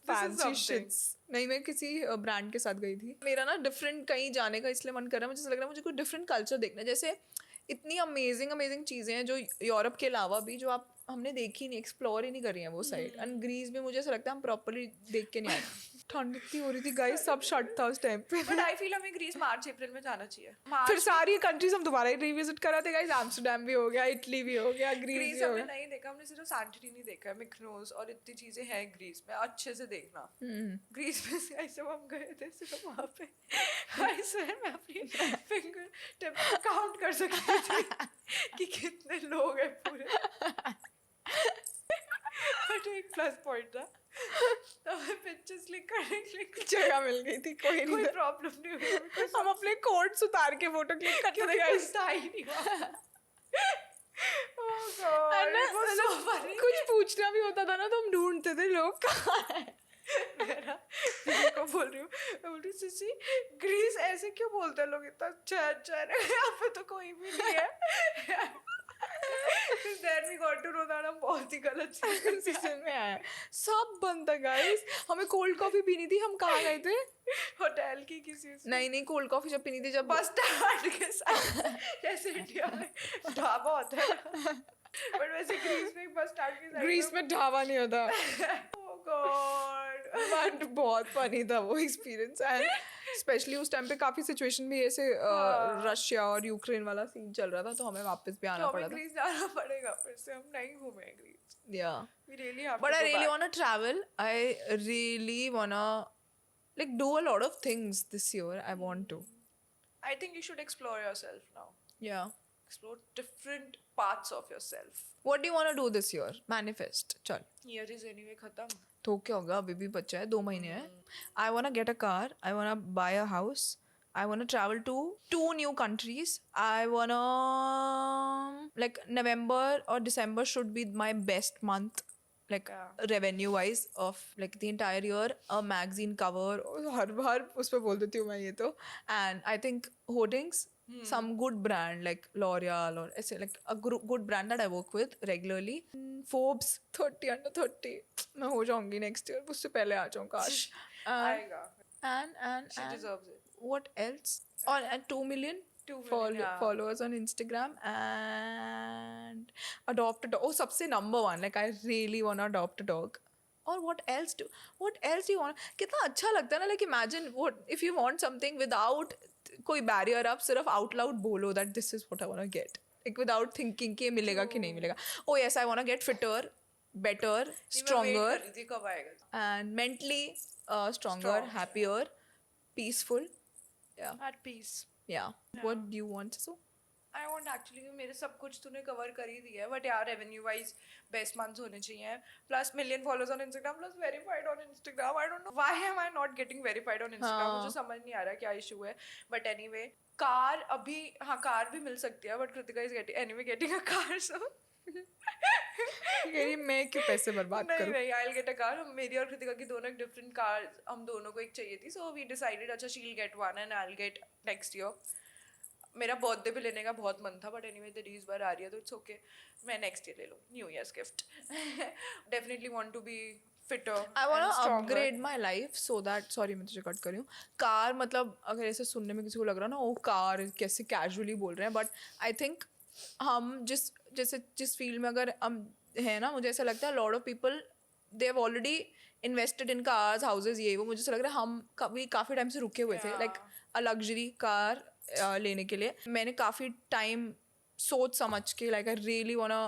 [SPEAKER 2] Fancy
[SPEAKER 3] something.
[SPEAKER 2] Sheets. नहीं, मैं किसी ब्रांड के साथ गई थी। मेरा ना डिफरेंट कहीं जाने का इसलिए मन कर रहा है, मुझे ऐसा लग रहा है मुझे कोई डिफरेंट कल्चर देखना है। जैसे इतनी अमेजिंग अमेजिंग चीज़ें हैं जो यूरोप के अलावा भी जो आप हमने देखी नहीं, एक्सप्लोर ही नहीं करी है वो साइड। एंड ग्रीस में मुझे ऐसा लगता है हम प्रॉपरली देख के नहीं आए। ठंड इतनी हो रही थी गाइस, सब शट था उस टाइम पे।
[SPEAKER 3] बट आई फील हमें ग्रीस मार्च अप्रैल में जाना चाहिए।
[SPEAKER 2] फिर
[SPEAKER 3] मार्च
[SPEAKER 2] सारी कंट्रीज हम दोबारा ही रिविजिट कर रहे थे गाइस। एम्स्टरडम भी हो गया, इटली भी हो गया, ग्रीस
[SPEAKER 3] ग्रीस
[SPEAKER 2] भी हो
[SPEAKER 3] हमने
[SPEAKER 2] गया।
[SPEAKER 3] नहीं देखा, हमने सिर्फ सैंटोरिनी देखा है, मिकनोस और इतनी चीजें हैं ग्रीस में, अच्छे से देखना। ग्रीस में से ऐसे हम गए थे सिर्फ वहाँ पे, आई स्वेयर मैं अपनी फिंगर टिप काउंट कर सकती थी कि कितने लोग हैं पूरे। बट एक प्लस पॉइंट था, तो हमें पिक्चर्स क्लिक करने के लिए
[SPEAKER 2] जगह मिल गई थी, कोई नहीं
[SPEAKER 3] कोई
[SPEAKER 2] था।
[SPEAKER 3] प्रॉब्लम नहीं हुई because
[SPEAKER 2] हम अपने कोट्स उतार के फोटो क्लिक करते थे
[SPEAKER 3] क्योंकि
[SPEAKER 2] गाइस।
[SPEAKER 3] कोई था ही नहीं वहाँ। Oh God,
[SPEAKER 2] And ना,
[SPEAKER 3] it was so
[SPEAKER 2] मतलब
[SPEAKER 3] funny.
[SPEAKER 2] कुछ पूछना भी होता था ना तो हम ढूंढते थे लोग कहाँ हैं।
[SPEAKER 3] मेरा दीदी को बोल रही हूँ, मैं बोल रही हूँ सिसी ग्रीस ऐसे क्यों बोलते हैं लोग, इतना अच्छा है यहाँ पे तो कोई भी नहीं है। Then we got to know that हम बहुत ही गलत चीज़
[SPEAKER 2] सीजन में आया, सब बंद था गाइस। हमें कोल्ड कॉफी पीनी थी, हम कहाँ गए थे?
[SPEAKER 3] होटल की किसी से
[SPEAKER 2] नहीं नहीं, कोल्ड कॉफी जब पीनी थी जब
[SPEAKER 3] बस स्टैंड के साथ, जैसे इंडिया में ढाबा होता है, बट वैसे ग्रीस में बस स्टैंड के साथ
[SPEAKER 2] ग्रीस में ढाबा नहीं होता।
[SPEAKER 3] Oh God.
[SPEAKER 2] बट बहुत फनी था वो एक्सपीरियंस। एंड स्पेशली उस टाइम पे काफी सिचुएशन भी ऐसे रशिया और यूक्रेन वाला सीन चल रहा था, तो हमें वापस भी
[SPEAKER 3] तो
[SPEAKER 2] आना पड़ा
[SPEAKER 3] हमें
[SPEAKER 2] था।
[SPEAKER 3] ग्रीस जाना पड़ेगा फिर से, हम नहीं घूमे ग्रीस।
[SPEAKER 2] या
[SPEAKER 3] We really have
[SPEAKER 2] but
[SPEAKER 3] to
[SPEAKER 2] I
[SPEAKER 3] go
[SPEAKER 2] really
[SPEAKER 3] back.
[SPEAKER 2] wanna travel. I really wanna like do a lot of things this year. I want to.
[SPEAKER 3] I think you should explore yourself now.
[SPEAKER 2] Yeah.
[SPEAKER 3] Explore different parts of yourself.
[SPEAKER 2] What do you wanna do this year? Manifest. चल।
[SPEAKER 3] Year is anyway खत्म.
[SPEAKER 2] तो क्या होगा, अभी भी बच्चा है, 2 महीने है। I wanna get a car. I wanna buy a house. I wanna travel to 2 new countries. I wanna like November or December should be my best month. Like
[SPEAKER 3] Yeah.
[SPEAKER 2] revenue wise of like the entire year, a magazine cover, हर बार उस पे बोल देती हूँ मैं ये तो। And I think hoardings, some good brand like L'Oreal or ऐसे like a good brand that I work with regularly. Forbes 30 under 30 मैं हो जाऊंगी next year, उससे पहले आ जाऊँ काश।
[SPEAKER 3] आएगा.
[SPEAKER 2] And
[SPEAKER 3] She deserves it.
[SPEAKER 2] what else? And 2 million
[SPEAKER 3] 2 million, yeah.
[SPEAKER 2] followers on Instagram and adopt a dog. Oh, सबसे number one. Like I really want to adopt a dog. Or what else do you want? कितना अच्छा लगता है ना, like imagine what if you want something without कोई barrier, आप सिर्फ out loud बोलो that this is what I want to get. Like without thinking कि ये मिलेगा कि नहीं मिलेगा. Oh yes, I want to get fitter, better, stronger,
[SPEAKER 3] मैं wait कर रही थी कब आएगा.
[SPEAKER 2] and mentally stronger,
[SPEAKER 3] Strong.
[SPEAKER 2] happier, peaceful. Yeah.
[SPEAKER 3] At peace.
[SPEAKER 2] Yeah. What do you want? So
[SPEAKER 3] I want actually मेरे सब कुछ तूने कवर कर ही दिया है, बट यार रेवेन्यू वाइज बेस्ट मंथ्स होने चाहिए, plus million followers on Instagram, plus verified on Instagram. I don't know why am I not getting verified on Instagram, मुझे समझ नहीं आ रहा क्या इशू है. बट एनीवे कार अभी, हाँ कार भी मिल सकती है, but Kritika is getting a car, so
[SPEAKER 2] मेरी मैं क्यों पैसे बर्बाद
[SPEAKER 3] नहीं
[SPEAKER 2] करूं?
[SPEAKER 3] नहीं, I will get a car. मेरी और कृतिका की दोनों डिफरेंट कार, हम दोनों को एक चाहिए थी, सो वी डिसाइडेड अच्छा she will get one and I will gate next year. मेरा बर्थडे पे लेने का बहुत मन था, बट एनीवे तेरी इस बार आ रही है तो इट्स ओके, मैं नेक्स्ट ईयर ले लूँ, new year's gift. Definitely want to be fitter.
[SPEAKER 2] I want to upgrade my life so that, sorry मैं तुझे कट कर रही हूँ. कार मतलब अगर ऐसे सुनने में किसी को लग रहा ना, ओ कार कैसे कैजुअली बोल रहे हैं, बट आई थिंक हम जिस फील्ड में अगर हम है ना, मुझे ऐसा लगता है lot of people they have already invested in cars, houses, ये वो. मुझे ऐसा लग रहा है हम काफ़ी टाइम से रुके हुए थे लाइक अ लग्जरी कार लेने के लिए. मैंने काफ़ी टाइम सोच समझ के like I really वांना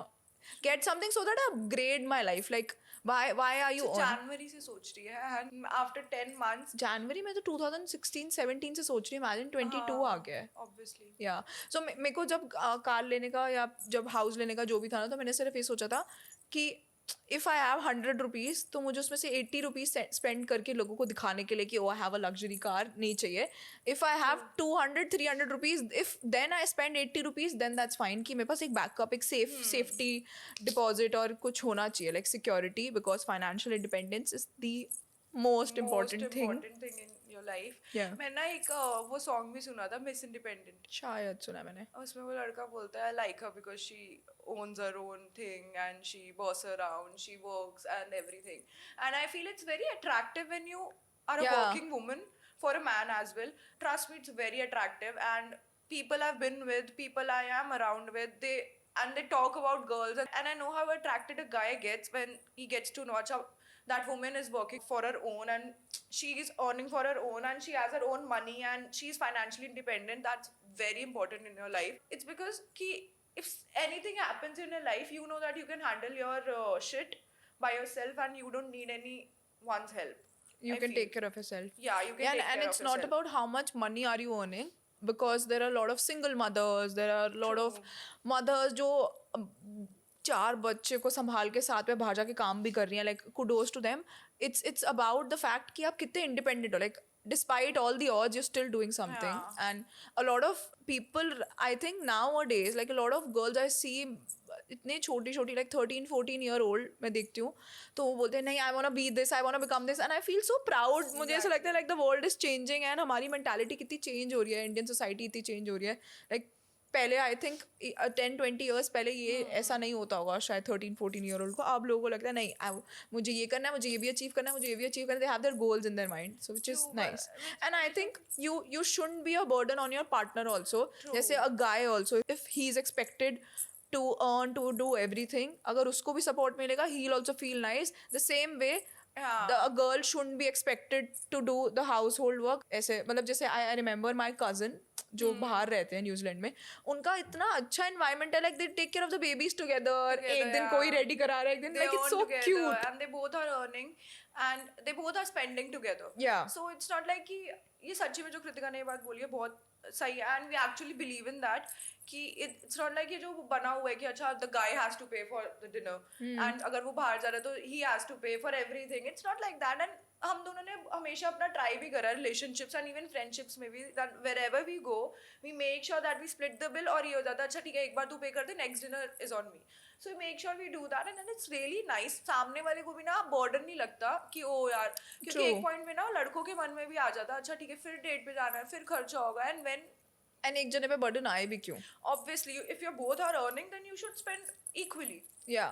[SPEAKER 2] get something so that I upgrade my life. Like why are you on
[SPEAKER 3] जनवरी से सोच रही है, एंड आफ्टर 10 months
[SPEAKER 2] जनवरी में तो 2016-17 से सोच रही हूँ. इमेजिन 22 आ गया है.
[SPEAKER 3] ऑब्वियसली.
[SPEAKER 2] या सो मेरे को जब कार लेने का या जब हाउस लेने का जो भी था ना, तो मैंने सिर्फ ये सोचा था कि इफ़ आई हैव 100 रुपीज़ तो मुझे उसमें से 80 रुपीज़ स्पेंड करके लोगों को दिखाने के लिए कि oh I have a luxury car नहीं चाहिए. If I have 200-300 rupees, if then I spend 80 rupees, then that's fine. कि मेरे पास एक बैकअप, एक सेफ्टी डिपॉजिट और कुछ होना चाहिए, like security, because financial independence is the most important thing
[SPEAKER 3] in your your life.
[SPEAKER 2] Yeah.
[SPEAKER 3] मैंने ना एक वो सॉन्ग भी सुना था, मिस इंडिपेंडेंट.
[SPEAKER 2] शायद सुना मैंने.
[SPEAKER 3] उसमें वो लड़का बोलता है like her because she owns her own thing and she boss around, she works and everything. And I feel it's very attractive when you are a
[SPEAKER 2] Yeah.
[SPEAKER 3] working woman, for a man as well. Trust me, it's very attractive. And people I've been with, people I am around with, they talk about girls, and I know how attracted a guy gets when he gets to know that woman is working for her own and she is earning for her own and she has her own money and she's financially independent. That's very important in your life. It's because if anything happens in your life, you know that you can handle your shit by yourself and you don't need anyone's help.
[SPEAKER 2] You
[SPEAKER 3] I
[SPEAKER 2] can
[SPEAKER 3] feel.
[SPEAKER 2] take care of yourself.
[SPEAKER 3] Yeah, you can
[SPEAKER 2] Yeah,
[SPEAKER 3] take
[SPEAKER 2] and
[SPEAKER 3] care
[SPEAKER 2] it's
[SPEAKER 3] of
[SPEAKER 2] not
[SPEAKER 3] yourself.
[SPEAKER 2] about how much money are you earning, because there are a lot of single mothers, there are a lot of mothers जो चार बच्चे को संभाल के साथ में बाहर जाके काम भी कर रही हैं. Like kudos to them. It's about the fact कि आप कितने independent हो. Like despite all the odds, you're still doing something.
[SPEAKER 3] Yeah.
[SPEAKER 2] And a lot of people, I think nowadays, like a lot of girls I see इतने छोटी छोटी like 13-14 year old मैं देखती हूँ, तो वो बोलते हैं नहीं, I wanna be this, I wanna become this, and I feel so proud. मुझे ऐसा लगता है like the world is changing and हमारी mentality कितनी change हो रही है, Indian society इतनी change हो रही है. Like पहले आई थिंक 10-20 years पहले ये ऐसा नहीं होता होगा शायद 13-14 year old को. अब लोगों को लगता है नहीं, मुझे ये करना है, मुझे ये भी अचीव करना है, मुझे ये भी अचीव करना है. They have their goals in their mind, so which is nice. And I think you shouldn't be a burden on your partner also. जैसे a guy also, if he is expected to earn, to do everything, अगर उसको भी support मिलेगा, he'll also feel nice. The same way a girl shouldn't be expected to do the household work. ऐसे मतलब जैसे I remember my cousin जो बाहर रहते हैं न्यूजीलैंड में, उनका इतना अच्छा एनवायरनमेंट है. Like they take care of the babies together. एक दिन कोई रेडी करा रहा है, एक दिन, like it's so cute.
[SPEAKER 3] And they both are earning and they both are spending together.
[SPEAKER 2] Yeah.
[SPEAKER 3] So it's not like कि ये सच्ची में जो कृतिका ने ये बात बोली है बहुत सही है, and we actually believe in that कि it's not like ये जो बना हुआ है कि अच्छा the guy has to pay for the dinner and अगर वो बाहर जा रहा है तो he has to pay for everything. It's not like that. And हम दोनों ने हमेशा अपना ट्राई भी करा रिलेशनशिप्स एंड इवन फ्रेंडशिप्स में भी, that wherever we go we make sure that we split the bill. और ये हो जाता है अच्छा ठीक है एक बार तू पे कर दे, next dinner is on me. So we make sure we do that and it's really nice. सामने वाले को भी ना बर्डन नहीं लगता कि ओ यार, क्योंकि एक पॉइंट में ना लड़कों के मन में भी आ जाता अच्छा ठीक है फिर डेट पे जाना है, फिर खर्चा होगा. एंड व्हेन
[SPEAKER 2] एंड एक जने पे बर्डन आए भी क्यों.
[SPEAKER 3] Obviously if you both are earning then you should spend equally.
[SPEAKER 2] या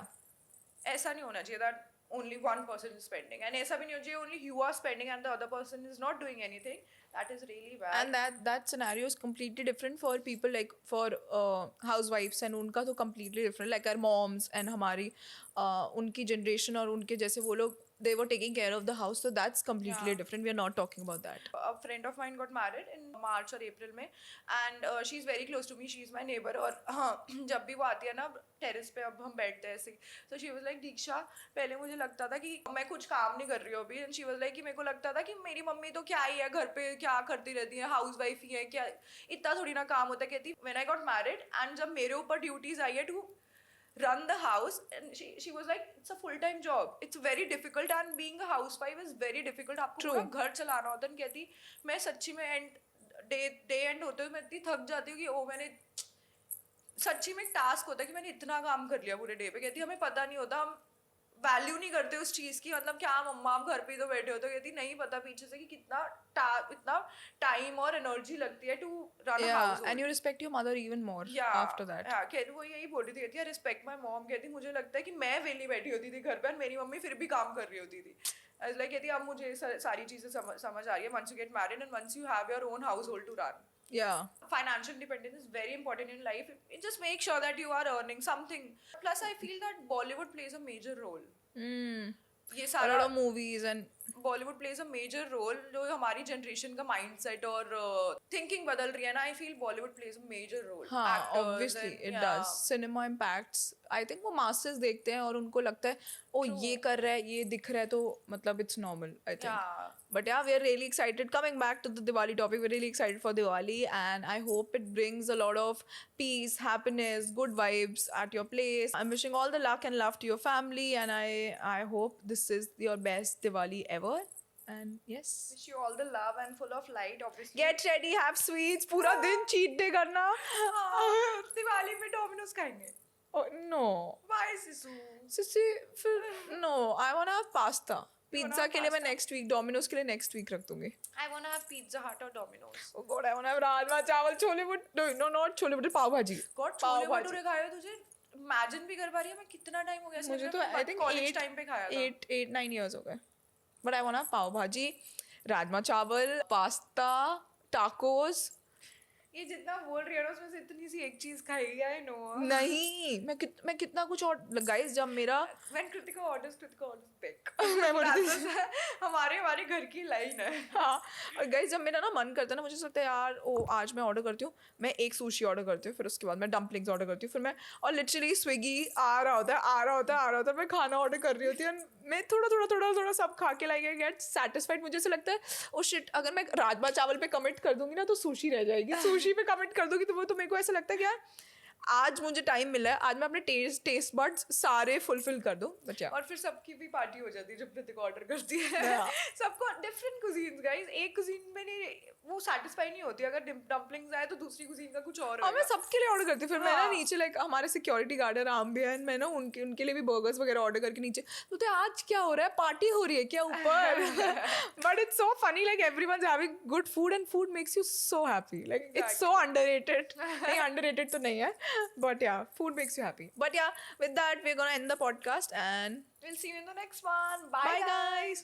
[SPEAKER 3] ऐसा नहीं होना चाहिए that only one person is spending, and ऐसा भी नहीं होना चाहिए only you are spending and the other person is not doing anything. That is really bad.
[SPEAKER 2] and that scenario is completely different for people like for housewives, and उनका तो completely different, like our moms and हमारी उनकी generation और उनके जैसे वो लोग they were taking care of the house, so that's completely different. We are not talking about that.
[SPEAKER 3] A friend of mine got married in March or April में, and she's very close to me, she's my neighbor. और हाँ जब भी वो आती है ना terrace पे, अब हम बैठते हैं ऐसे, so she was like दीक्षा पहले मुझे लगता था कि मैं कुछ काम नहीं कर रही हूँ अभी, and she was like कि मेरे को लगता था कि मेरी मम्मी तो क्या ही है घर पे, क्या करती रहती है, हाउस वाइफ ही है, क्या इतना थोड़ी ना काम होता है. कहती when I got married and जब मेरे ऊपर ड्यूटीज आई है to run the house, and she was like it's a full time job, it's very difficult and being a housewife is very difficult. आपको पूरा घर चलाना होता है. कहती मैं सच्ची में डे एंड होते हुए मैं इतनी थक जाती हूँ कि ओ मैंने सच्ची में टास्क होता है कि मैंने इतना काम कर लिया पूरे डे पे. कहती हमें पता नहीं होता, हम वैल्यू नहीं करते उस चीज़ की, मतलब क्या मम्मा आप घर पे तो बैठे हो. तो कहती नहीं पता पीछे से कि इतना टाइम और एनर्जी लगती है to run a house.
[SPEAKER 2] and you respect your mother even more after that.
[SPEAKER 3] कहती वो यही बोल रही थी, कहती है रिस्पेक्ट माय मॉम. कहती मुझे लगता है कि मैं वेली बैठी होती थी घर पे और मेरी मम्मी फिर भी काम कर रही होती थी. आई लाइक कहती अब मुझे सारी चीज़ें समझ आ रही है. Once you get married and once you have your own household to run.
[SPEAKER 2] Yeah.
[SPEAKER 3] Financial independence is very important in life. Just make sure that you are earning something. Plus, I feel that Bollywood plays a major role. ये
[SPEAKER 2] A
[SPEAKER 3] सारा
[SPEAKER 2] lot of movies and
[SPEAKER 3] Bollywood plays a major role. जो हमारी generation का mindset और thinking बदल रही है ना, I feel Bollywood plays a major role.
[SPEAKER 2] हाँ, obviously it does. Cinema impacts. I think वो masses देखते हैं और उनको लगता है ओ ये कर रहा है, ये दिख रहा है, तो मतलब it's normal, I think. But yeah, we are really excited. Coming back to the Diwali topic, we're really excited for Diwali, and I hope it brings a lot of peace, happiness, good vibes at your place. I'm wishing all the luck and love to your family, and I hope this is your best Diwali ever. And yes,
[SPEAKER 3] wish you all the love and full of light. Obviously,
[SPEAKER 2] get ready, have sweets, पूरा दिन cheat day करना.
[SPEAKER 3] दिवाली में Domino's खाएंगे.
[SPEAKER 2] Oh no.
[SPEAKER 3] Why, Sisu?
[SPEAKER 2] Sissy, no, I wanna have pasta. Pizza के लिए मैं next week, Domino's के लिए नेक्स्ट वीक रख दूंगी.
[SPEAKER 3] I wanna have Pizza Hut or Domino's.
[SPEAKER 2] Oh God, I want to have rajma चावल, छोले भटूरे, no not छोले भटूरे, पाव भाजी.
[SPEAKER 3] God, chole bhature खाए हो तुझे? Imagine भी कर पा रही है मैं कितना टाइम हो गया इसलिए
[SPEAKER 2] मुझे तो I think
[SPEAKER 3] कॉलेज टाइम पे खाया था.
[SPEAKER 2] 8-9 years हो गए. But I want to have पाव भाजी, राजमा चावल, पास्ता, tacos.
[SPEAKER 3] ये जितना बोल रही है ना उसमें से इतनी सी एक चीज खाएगी. I know.
[SPEAKER 2] नहीं, मैं कितना कुछ और गाइस, जब मेरा
[SPEAKER 3] When Kritika orders big.
[SPEAKER 2] मैं बोलती थी
[SPEAKER 3] हमारे घर की लाइन है.
[SPEAKER 2] हाँ. और गाइस जब मेरा ना मन करता है ना, मुझे लगता है यार आज मैं ऑर्डर करती हूँ, मैं एक सुशी ऑर्डर करती हूँ, फिर उसके बाद मैं डम्पलिंग्स ऑर्डर करती हूँ, फिर मैं और लिटरली स्विगी आ रहा होता है, मैं खाना ऑर्डर कर रही होती हूँ, मैं थोड़ा सब खा के लाइक आई गेट सेटिस्फाइड. मुझे ऐसा लगता है ओ शिट, अगर मैं राजमा चावल पे कमिट कर दूंगी ना तो सुशी रह जाएगी, सुशी पे कमिट कर दूंगी तो वो, तो मेरे को ऐसा लगता है कि यार आज मुझे टाइम मिला है, आज मैं अपने टेस्ट बड्स सारे फुलफिल कर दूं. बट
[SPEAKER 3] और फिर सबकी भी पार्टी हो जाती है जब कृतिका ऑर्डर करती है.
[SPEAKER 2] Yeah.
[SPEAKER 3] सबको डिफरेंट कुजीन्स गाइस, एक कुजीन में नहीं वो सेटिस्फाई नहीं होती. अगर डम्पलिंग्स आए तो दूसरी कुजीन का कुछ और
[SPEAKER 2] और मैं सबके लिए ऑर्डर करती हूँ. फिर मैं ना
[SPEAKER 3] हाँ.
[SPEAKER 2] नीचे लाइक हमारे सिक्योरिटी गार्ड है राम भी है, मैं ना उनके लिए भी बर्गर्स वगैरह ऑर्डर करके नीचे तो आज क्या हो रहा है, पार्टी हो रही है क्या ऊपर. But it's so funny, like everyone's having good food and food makes you so happy. Like it's so underrated. नहीं अंडररेटेड तो नहीं है, बट या food makes you happy. But yeah, with that we're gonna end the podcast and
[SPEAKER 3] We'll see you in the next one.
[SPEAKER 2] bye guys.